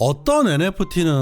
어떤 NFT는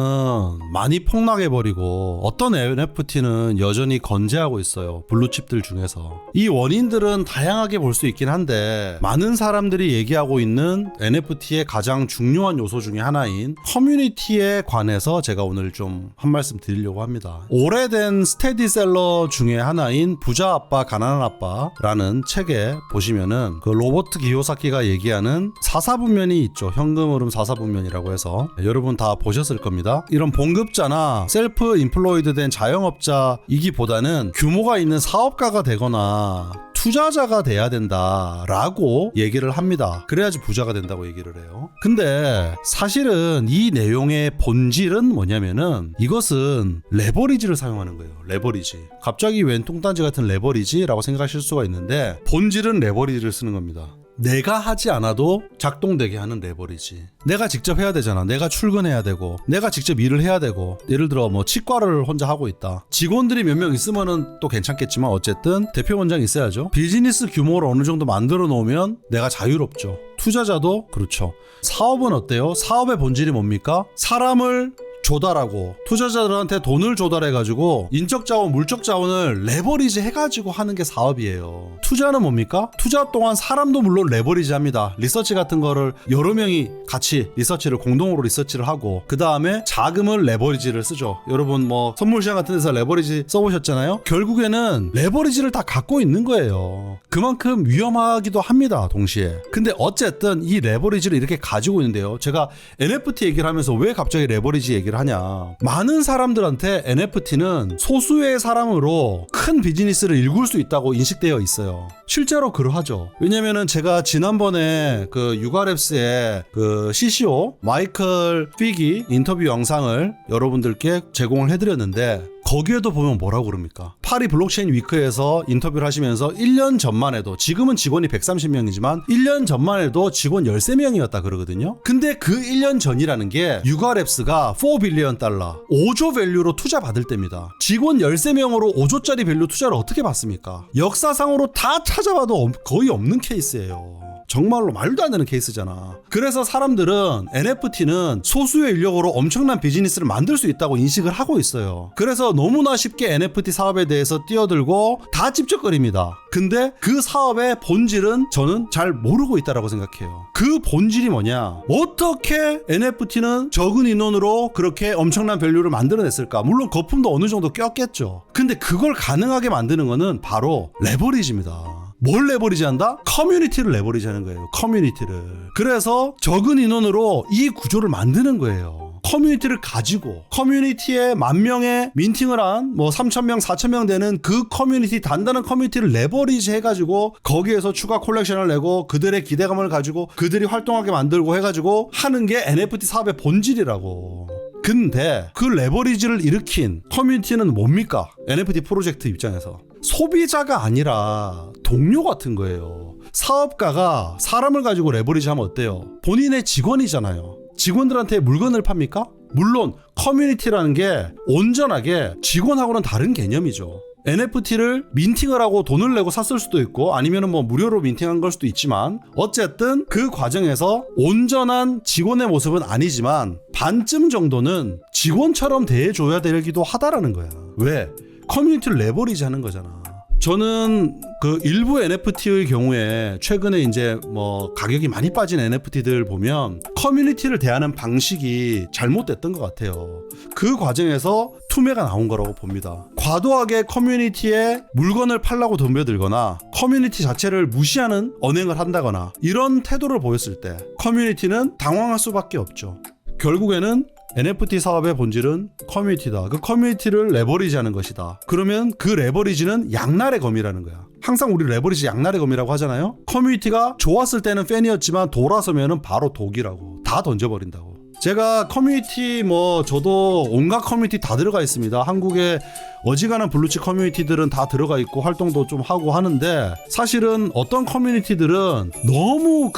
많이 폭락해버리고 어떤 NFT는 여전히 건재하고 있어요. 블루칩들 중에서. 이 원인들은 다양하게 볼 수 있긴 한데 많은 사람들이 얘기하고 있는 NFT의 가장 중요한 요소 중에 하나인 커뮤니티에 관해서 제가 오늘 좀 한 말씀 드리려고 합니다. 오래된 스테디셀러 중에 하나인 부자 아빠 가난한 아빠라는 책에 보시면은 그 로버트 기요사키가 얘기하는 사사분면이 있죠. 현금 흐름 사사분면이라고 해서 여러분 다 보셨을 겁니다. 이런 봉급자나 셀프 인플로이드 된 자영업자이기보다는 규모가 있는 사업가가 되거나 투자자가 돼야 된다라고 얘기를 합니다. 그래야지 부자가 된다고 얘기를 해요. 근데 사실은 이 내용의 본질은 뭐냐면은 이것은 레버리지를 사용하는 거예요. 레버리지. 갑자기 웬 뚱딴지 같은 레버리지라고 생각하실 수가 있는데 본질은 레버리지를 쓰는 겁니다. 내가 하지 않아도 작동되게 하는 레버리지. 내가 직접 해야 되잖아. 내가 출근해야 되고 내가 직접 일을 해야 되고 예를 들어 뭐 치과를 혼자 하고 있다. 직원들이 몇 명 있으면은 또 괜찮겠지만 어쨌든 대표 원장이 있어야죠. 비즈니스 규모를 어느 정도 만들어 놓으면 내가 자유롭죠. 투자자도 그렇죠. 사업은 어때요? 사업의 본질이 뭡니까? 사람을 조달하고 투자자들한테 돈을 조달해가지고 인적자원, 물적자원을 레버리지 해가지고 하는 게 사업이에요. 투자는 뭡니까? 투자 동안 사람도 물론 레버리지 합니다. 리서치 같은 거를 여러 명이 같이 리서치를 공동으로 리서치를 하고 그 다음에 자금을 레버리지를 쓰죠. 여러분 뭐 선물시장 같은 데서 레버리지 써보셨잖아요. 결국에는 레버리지를 다 갖고 있는 거예요. 그만큼 위험하기도 합니다. 동시에. 근데 어쨌든 이 레버리지를 이렇게 가지고 있는데요. 제가 NFT 얘기를 하면서 왜 갑자기 레버리지 얘기를 하냐. 많은 사람들한테 NFT는 소수의 사람으로 큰 비즈니스를 일굴 수 있다고 인식되어 있어요. 실제로 그러하죠. 왜냐면은 제가 지난번에 그 유가랩스의 그 CCO 마이클 피기 인터뷰 영상을 여러분들께 제공을 해드렸는데 거기에도 보면 뭐라고 그럽니까? 파리 블록체인 위크에서 인터뷰를 하시면서 1년 전만 해도 지금은 직원이 130명이지만 1년 전만 해도 직원 13명이었다 그러거든요. 근데 그 1년 전이라는 게 유가랩스가 4빌리언 달러 5조 밸류로 투자 받을 때입니다. 직원 13명으로 5조짜리 밸류 투자를 어떻게 받습니까? 역사상으로 다 찾아봐도 거의 없는 케이스예요. 정말로 말도 안 되는 케이스잖아. 그래서 사람들은 NFT는 소수의 인력으로 엄청난 비즈니스를 만들 수 있다고 인식을 하고 있어요. 그래서 너무나 쉽게 NFT 사업에 대해서 뛰어들고 다 찝쩍거립니다. 근데 그 사업의 본질은 저는 잘 모르고 있다라고 생각해요. 그 본질이 뭐냐? 어떻게 NFT는 적은 인원으로 그렇게 엄청난 밸류를 만들어냈을까? 물론 거품도 어느 정도 꼈겠죠. 근데 그걸 가능하게 만드는 거는 바로 레버리지입니다. 뭘 레버리지 한다? 커뮤니티를 레버리지 하는 거예요. 커뮤니티를. 그래서 적은 인원으로 이 구조를 만드는 거예요. 커뮤니티를 가지고 커뮤니티에 10,000명의 민팅을 한 뭐 3,000명, 4,000명 되는 그 커뮤니티, 단단한 커뮤니티를 레버리지 해가지고 거기에서 추가 콜렉션을 내고 그들의 기대감을 가지고 그들이 활동하게 만들고 해가지고 하는 게 NFT 사업의 본질이라고. 근데 그 레버리지를 일으킨 커뮤니티는 뭡니까? NFT 프로젝트 입장에서 소비자가 아니라 동료 같은 거예요. 사업가가 사람을 가지고 레버리지 하면 어때요? 본인의 직원이잖아요. 직원들한테 물건을 팝니까? 물론 커뮤니티라는 게 온전하게 직원하고는 다른 개념이죠. NFT를 민팅을 하고 돈을 내고 샀을 수도 있고 아니면은 뭐 무료로 민팅한 걸 수도 있지만 어쨌든 그 과정에서 온전한 직원의 모습은 아니지만 반쯤 정도는 직원처럼 대해줘야 되기도 하다라는 거야. 왜? 커뮤니티를 레버리지 하는 거잖아. 저는 그 일부 NFT의 경우에 최근에 이제 뭐 가격이 많이 빠진 NFT들 보면 커뮤니티를 대하는 방식이 잘못됐던 것 같아요. 그 과정에서 투매가 나온 거라고 봅니다. 과도하게 커뮤니티에 물건을 팔라고 덤벼들거나 커뮤니티 자체를 무시하는 언행을 한다거나 이런 태도를 보였을 때 커뮤니티는 당황할 수밖에 없죠. 결국에는 NFT 사업의 본질은 커뮤니티다. 그 커뮤니티를 레버리지 하는 것이다. 그러면 그 레버리지는 양날의 검이라는 거야. 항상 우리 레버리지 양날의 검이라고 하잖아요. 커뮤니티가 좋았을 때는 팬이었지만 돌아서면은 바로 독이라고. 다 던져버린다고. 제가 커뮤니티 저도 온갖 커뮤니티 다 들어가 있습니다. 한국에 어지간한 블루칩 커뮤니티들은 다 들어가 있고 활동도 좀 하고 하는데, 사실은 어떤 커뮤니티들은 너무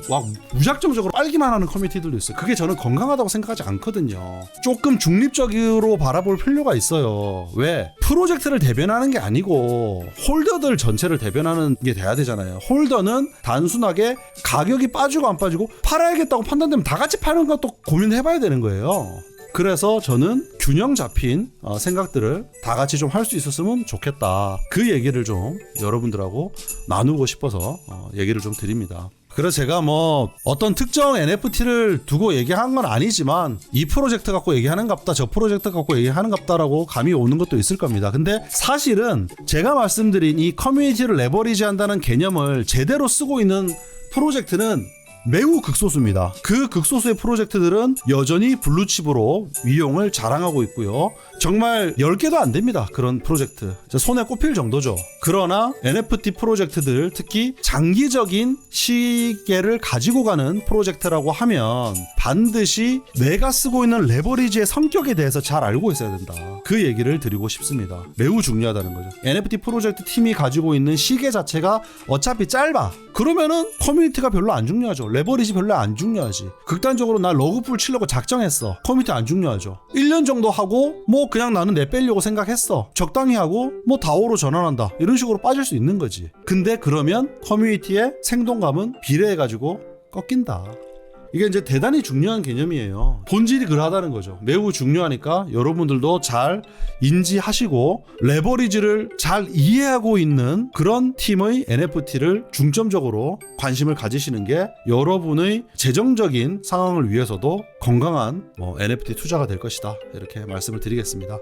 막 무작정적으로 빨기만 하는 커뮤니티들도 있어요. 그게 저는 건강하다고 생각하지 않거든요. 조금 중립적으로 바라볼 필요가 있어요. 왜? 프로젝트를 대변하는 게 아니고 홀더들 전체를 대변하는 게 돼야 되잖아요. 홀더는 단순하게 가격이 빠지고 안 빠지고 팔아야겠다고 판단되면 다 같이 파는 것도 고민해봐야 되는 거예요. 그래서 저는 균형 잡힌 생각들을 다 같이 좀 할 수 있었으면 좋겠다. 그 얘기를 좀 여러분들하고 나누고 싶어서 얘기를 좀 드립니다. 그래서 제가 뭐 어떤 특정 NFT를 두고 얘기한 건 아니지만 이 프로젝트 갖고 얘기하는갑다, 저 프로젝트 갖고 얘기하는갑다라고 감이 오는 것도 있을 겁니다. 근데 사실은 제가 말씀드린 이 커뮤니티를 레버리지 한다는 개념을 제대로 쓰고 있는 프로젝트는 매우 극소수입니다. 그 극소수의 프로젝트들은 여전히 블루칩으로 이용을 자랑하고 있고요. 정말 10개도 안 됩니다. 그런 프로젝트. 손에 꼽힐 정도죠. 그러나 NFT 프로젝트들, 특히 장기적인 시계를 가지고 가는 프로젝트라고 하면 반드시 내가 쓰고 있는 레버리지의 성격에 대해서 잘 알고 있어야 된다. 그 얘기를 드리고 싶습니다. 매우 중요하다는 거죠. NFT 프로젝트 팀이 가지고 있는 시계 자체가 어차피 짧아. 그러면은 커뮤니티가 별로 안 중요하죠. 레버리지 별로 안 중요하지. 극단적으로 나 러그풀 치려고 작정했어. 커뮤니티 안 중요하죠. 1년 정도 하고 뭐 그냥 나는 내 빼려고 생각했어. 적당히 하고 뭐 다오로 전환한다. 이런 식으로 빠질 수 있는 거지. 근데 그러면 커뮤니티의 생동감은 비례해가지고 꺾인다. 이게 이제 대단히 중요한 개념이에요. 본질이 그러하다는 거죠. 매우 중요하니까 여러분들도 잘 인지하시고 레버리지를 잘 이해하고 있는 그런 팀의 NFT를 중점적으로 관심을 가지시는 게 여러분의 재정적인 상황을 위해서도 건강한 NFT 투자가 될 것이다. 이렇게 말씀을 드리겠습니다.